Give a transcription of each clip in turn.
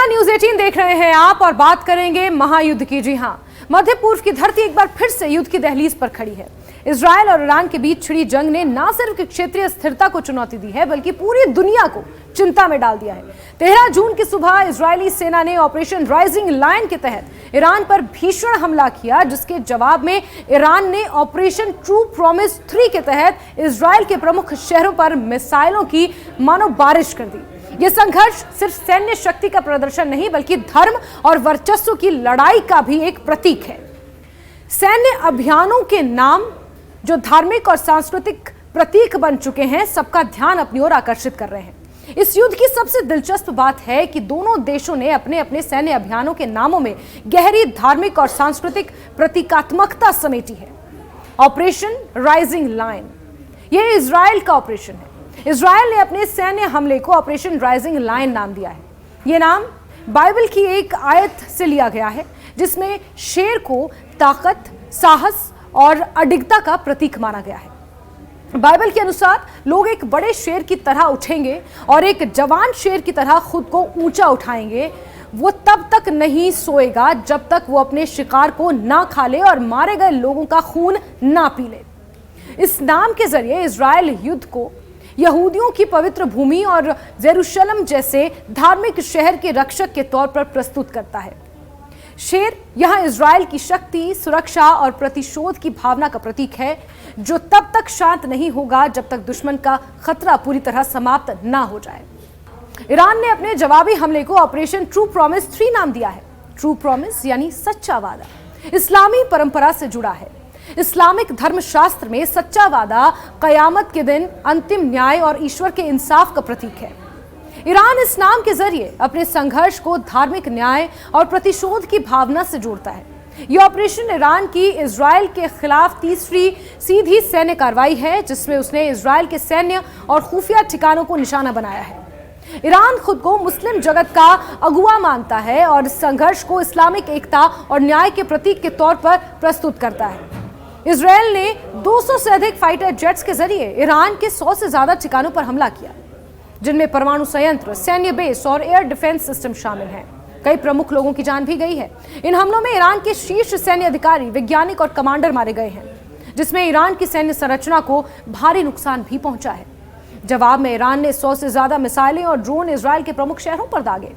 नमस्कार, न्यूज 18 देख रहे हैं आप और बात करेंगे महायुद्ध की। जी हां, मध्य पूर्व की धरती एक बार फिर से युद्ध की दहलीज पर खड़ी है। इजरायल और ईरान के बीच छिड़ी जंग ने न सिर्फ क्षेत्रीय स्थिरता को चुनौती दी है बल्कि पूरी दुनिया को चिंता में डाल दिया है। 13 जून की सुबह इजरायली सेना ने ऑपरेशन राइजिंग लायन के तहत ईरान पर भीषण हमला किया, जिसके जवाब में ईरान ने ऑपरेशन ट्रू प्रॉमिस 3 के तहत इजरायल के प्रमुख शहरों पर मिसाइलों की मानो बारिश कर दी। यह संघर्ष सिर्फ सैन्य शक्ति का प्रदर्शन नहीं बल्कि धर्म और वर्चस्व की लड़ाई का भी एक प्रतीक है। सैन्य अभियानों के नाम जो धार्मिक और सांस्कृतिक प्रतीक बन चुके हैं, सबका ध्यान अपनी ओर आकर्षित कर रहे हैं। इस युद्ध की सबसे दिलचस्प बात है कि दोनों देशों ने अपने अपने सैन्य अभियानों के नामों में गहरी धार्मिक और सांस्कृतिक प्रतीकात्मकता समेटी है। ऑपरेशन राइजिंग लायन, यह इजराइल का ऑपरेशन है। इजराइल ने अपने सैन्य हमले को ऑपरेशन राइजिंग लायन नाम दिया है। यह नाम बाइबल की एक आयत से लिया गया है, जिसमें शेर को ताकत, साहस और अडिगता का प्रतीक माना गया है। बाइबल के अनुसार लोग एक बड़े शेर की तरह उठेंगे और एक जवान शेर की तरह खुद को ऊंचा उठाएंगे। वो तब तक नहीं सोएगा जब तक वो अपने शिकार को ना खा ले और मारे गए लोगों का खून ना पी ले। इस नाम के जरिए इजराइल युद्ध को यहूदियों की पवित्र भूमि और जेरूशलम जैसे धार्मिक शहर के रक्षक के तौर पर प्रस्तुत करता है। शेर यहां इजराइल की शक्ति, सुरक्षा और प्रतिशोध की भावना का प्रतीक है, जो तब तक शांत नहीं होगा जब तक दुश्मन का खतरा पूरी तरह समाप्त ना हो जाए। ईरान ने अपने जवाबी हमले को ऑपरेशन ट्रू प्रॉमिस 3 नाम दिया है। ट्रू प्रॉमिस यानी सच्चा वादा, इस्लामी परंपरा से जुड़ा है। इस्लामिक धर्मशास्त्र में सच्चा वादा कयामत के दिन अंतिम न्याय और ईश्वर के इंसाफ का प्रतीक है। ईरान इस नाम के जरिए अपने संघर्ष को धार्मिक न्याय और प्रतिशोध की भावना से जोड़ता है। यह ऑपरेशन ईरान की इजराइल के खिलाफ तीसरी सीधी सैन्य कार्रवाई है, जिसमें उसने इजराइल के सैन्य और खुफिया ठिकानों को निशाना बनाया है। ईरान खुद को मुस्लिम जगत का अगुवा मानता है और इस संघर्ष को इस्लामिक एकता और न्याय के प्रतीक के तौर पर प्रस्तुत करता है। इजरायल ने 200 से अधिक फाइटर जेट्स के जरिए ईरान के 100 से ज्यादा ठिकानों पर हमला किया, जिनमें परमाणु संयंत्र, सैन्य बेस और एयर डिफेंस सिस्टम शामिल हैं। कई प्रमुख लोगों की जान भी गई है। इन हमलों में ईरान के शीर्ष सैन्य अधिकारी, वैज्ञानिक और कमांडर मारे गए हैं, जिसमें ईरान की सैन्य संरचना को भारी नुकसान भी पहुंचा है। जवाब में ईरान ने 100 से ज्यादा मिसाइलें और ड्रोन इजरायल के प्रमुख शहरों पर दागे।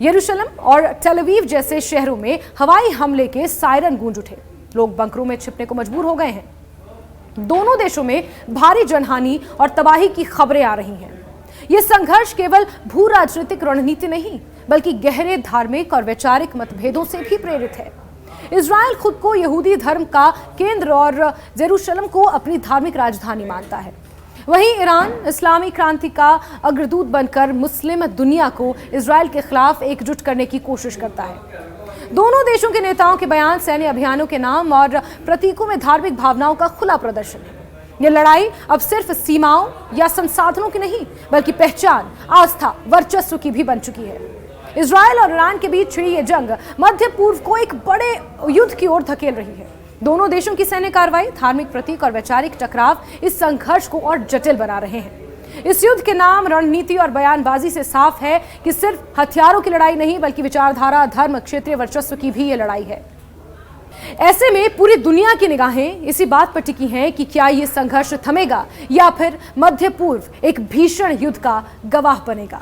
यरूशलेम और टेल अवीव जैसे शहरों में हवाई हमले के सायरन गूंज उठे। लोग बंकरों में छिपने को मजबूर हो गए हैं। दोनों देशों में भारी जनहानि और तबाही की खबरें आ रही हैं। यह संघर्ष केवल भू राजनीतिक रणनीति नहीं बल्कि गहरे धार्मिक और वैचारिक मतभेदों से भी प्रेरित है। इजरायल खुद को यहूदी धर्म का केंद्र और जेरूशलम को अपनी धार्मिक राजधानी मानता है। वहीं ईरान इस्लामी क्रांति का अग्रदूत बनकर मुस्लिम दुनिया को इजरायल के खिलाफ एकजुट करने की कोशिश करता है। दोनों देशों के नेताओं के बयान सैन्य अभियानों के नाम और प्रतीकों में धार्मिक भावनाओं का खुला प्रदर्शन है। यह लड़ाई अब सिर्फ सीमाओं या संसाधनों की नहीं बल्कि पहचान, आस्था, वर्चस्व की भी बन चुकी है। इजरायल और ईरान के बीच छिड़ी यह जंग मध्य पूर्व को एक बड़े युद्ध की ओर धकेल रही है। दोनों देशों की सैन्य कार्रवाई, धार्मिक प्रतीक और वैचारिक टकराव इस संघर्ष को और जटिल बना रहे हैं। इस युद्ध के नाम, रणनीति और बयानबाजी से साफ है कि सिर्फ हथियारों की लड़ाई नहीं बल्कि विचारधारा, धर्म, क्षेत्रीय वर्चस्व की भी ये लड़ाई है। ऐसे में पूरी दुनिया की निगाहें इसी बात पर टिकी हैं कि क्या ये संघर्ष थमेगा या फिर मध्य पूर्व एक भीषण युद्ध का गवाह बनेगा।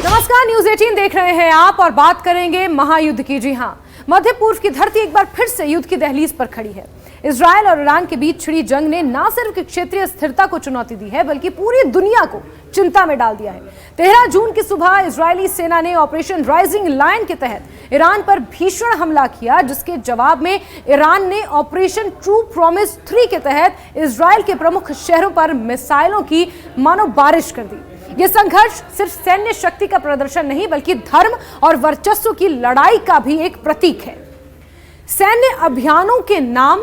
नमस्कार, न्यूज 18 देख रहे हैं आप और बात करेंगे महायुद्ध की। जी हां, मध्य पूर्व की धरती एक बार फिर से युद्ध की दहलीज पर खड़ी है। इजरायल और ईरान के बीच छिड़ी जंग ने न सिर्फ क्षेत्रीय स्थिरता को चुनौती दी है बल्कि पूरी दुनिया को चिंता में डाल दिया है। 13 जून की सुबह इजरायली सेना ने ऑपरेशन राइजिंग लायन के तहत ईरान पर भीषण हमला किया, जिसके जवाब में ईरान ने ऑपरेशन ट्रू प्रॉमिस 3 के तहत इजरायल के प्रमुख शहरों पर मिसाइलों की मानो बारिश कर दी। यह संघर्ष सिर्फ सैन्य शक्ति का प्रदर्शन नहीं बल्कि धर्म और वर्चस्व की लड़ाई का भी एक प्रतीक है। सैन्य अभियानों के नाम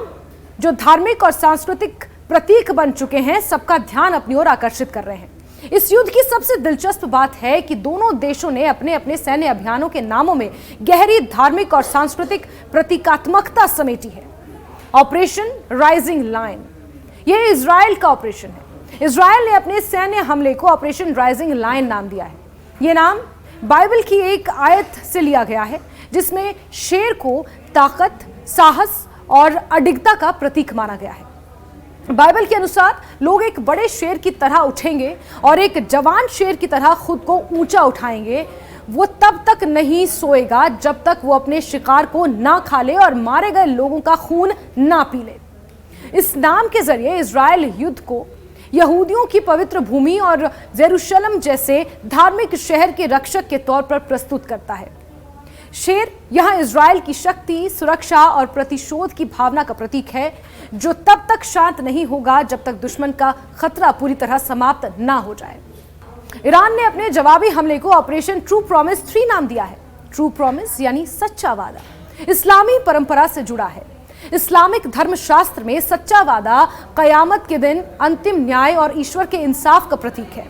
जो धार्मिक और सांस्कृतिक प्रतीक बन चुके हैं, सबका ध्यान अपनी ओर आकर्षित कर रहे हैं। इस युद्ध की सबसे दिलचस्प बात है कि दोनों देशों ने अपने अपने सैन्य अभियानों के नामों में गहरी धार्मिक और सांस्कृतिक प्रतीकात्मकता समेटी है। ऑपरेशन राइजिंग लाइन, यह इजराइल का ऑपरेशन है। इजराइल ने अपने सैन्य हमले को ऑपरेशन राइजिंग लाइन नाम दिया है। यह नाम बाइबल की एक आयत से लिया गया है जिसमें शेर को ताकत, साहस और अडिगता का प्रतीक माना गया है। बाइबल के अनुसार लोग एक बड़े शेर की तरह उठेंगे और एक जवान शेर की तरह खुद को ऊंचा उठाएंगे। वो तब तक नहीं सोएगा जब तक वो अपने शिकार को ना खा ले और मारे गए लोगों का खून ना पी ले। इस नाम के जरिए इजराइल युद्ध को यहूदियों की पवित्र भूमि और जेरूशलम जैसे धार्मिक शहर के रक्षक के तौर पर प्रस्तुत करता है। शेर यहां इजराइल की शक्ति, सुरक्षा और प्रतिशोध की भावना का प्रतीक है, जो तब तक शांत नहीं होगा जब तक दुश्मन का खतरा पूरी तरह समाप्त ना हो जाए। ईरान ने अपने जवाबी हमले को ऑपरेशन ट्रू प्रॉमिस 3 नाम दिया है। ट्रू प्रॉमिस यानी सच्चा वादा इस्लामी परंपरा से जुड़ा है। इस्लामिक धर्मशास्त्र में सच्चा वादा कयामत के दिन अंतिम न्याय और ईश्वर के इंसाफ का प्रतीक है।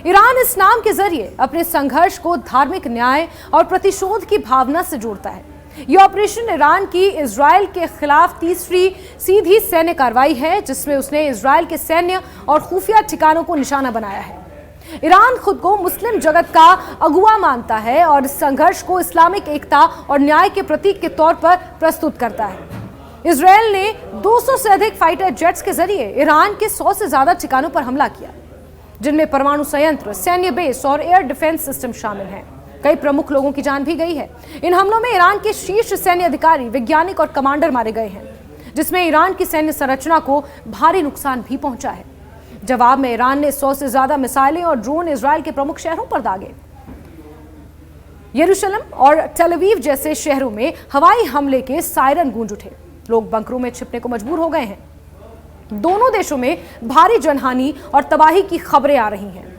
ईरान इस नाम के जरिए अपने संघर्ष को धार्मिक न्याय और प्रतिशोध की भावना से जोड़ता है। यह ऑपरेशन ईरान की इजराइल के खिलाफ तीसरी सीधी सैन्य कार्रवाई है जिसमें उसने इजराइल के सैन्य और खुफिया ठिकानों को निशाना बनाया है। ईरान खुद को मुस्लिम जगत का अगुवा मानता है और इस संघर्ष को इस्लामिक एकता और न्याय के प्रतीक के तौर पर प्रस्तुत करता है। इजराइल ने 200 से अधिक फाइटर जेट्स के जरिए ईरान के 100 से ज्यादा ठिकानों पर हमला किया, जिनमें परमाणु संयंत्र, सैन्य बेस और एयर डिफेंस सिस्टम शामिल हैं। कई प्रमुख लोगों की जान भी गई है। इन हमलों में ईरान के शीर्ष सैन्य अधिकारी, वैज्ञानिक और कमांडर मारे गए हैं, जिसमें ईरान की सैन्य संरचना को भारी नुकसान भी पहुंचा है। जवाब में ईरान ने 100 से ज्यादा मिसाइलें और ड्रोन इजराइल के प्रमुख शहरों पर दागे। यरूशलेम और टेल अवीव जैसे शहरों में हवाई हमले के सायरन गूंज उठे। लोग बंकरों में छिपने को मजबूर हो गए हैं। दोनों देशों में भारी जनहानि और तबाही की खबरें आ रही हैं।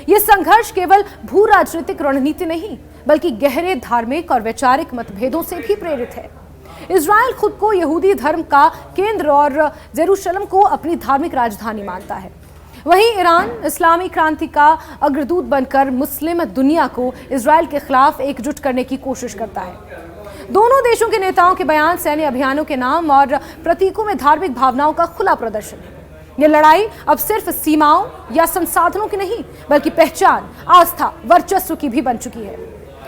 यह संघर्ष केवल भू राजनीतिक रणनीति नहीं, बल्कि गहरे धार्मिक और वैचारिक मतभेदों से भी प्रेरित है। इजराइल खुद को यहूदी धर्म का केंद्र और जेरूशलम को अपनी धार्मिक राजधानी मानता है। वहीं ईरान इस्लामी क्रांति का अग्रदूत बनकर मुस्लिम दुनिया को इजराइल के खिलाफ एकजुट करने की कोशिश करता है। दोनों देशों के नेताओं के बयान सैन्य अभियानों के नाम और प्रतीकों में धार्मिक भावनाओं का खुला प्रदर्शन है। यह लड़ाई अब सिर्फ सीमाओं या संसाधनों की नहीं, बल्कि पहचान, आस्था, वर्चस्व की भी बन चुकी है।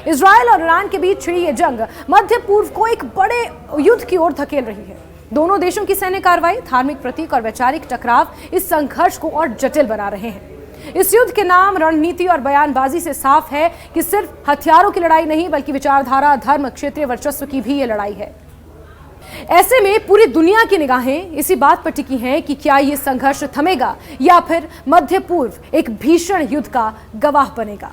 इजराइल और ईरान के बीच छिड़ी यह जंग मध्य पूर्व को एक बड़े युद्ध की ओर धकेल रही है। दोनों देशों की सैन्य कार्रवाई, धार्मिक प्रतीक और वैचारिक टकराव इस संघर्ष को और जटिल बना रहे हैं। इस युद्ध के नाम, रणनीति और बयानबाजी से साफ है कि सिर्फ हथियारों की लड़ाई नहीं, बल्कि विचारधारा, धर्म, क्षेत्रीय वर्चस्व की भी ये लड़ाई है। ऐसे में पूरी दुनिया की निगाहें इसी बात पर टिकी हैं कि क्या ये संघर्ष थमेगा या फिर मध्य पूर्व एक भीषण युद्ध का गवाह बनेगा।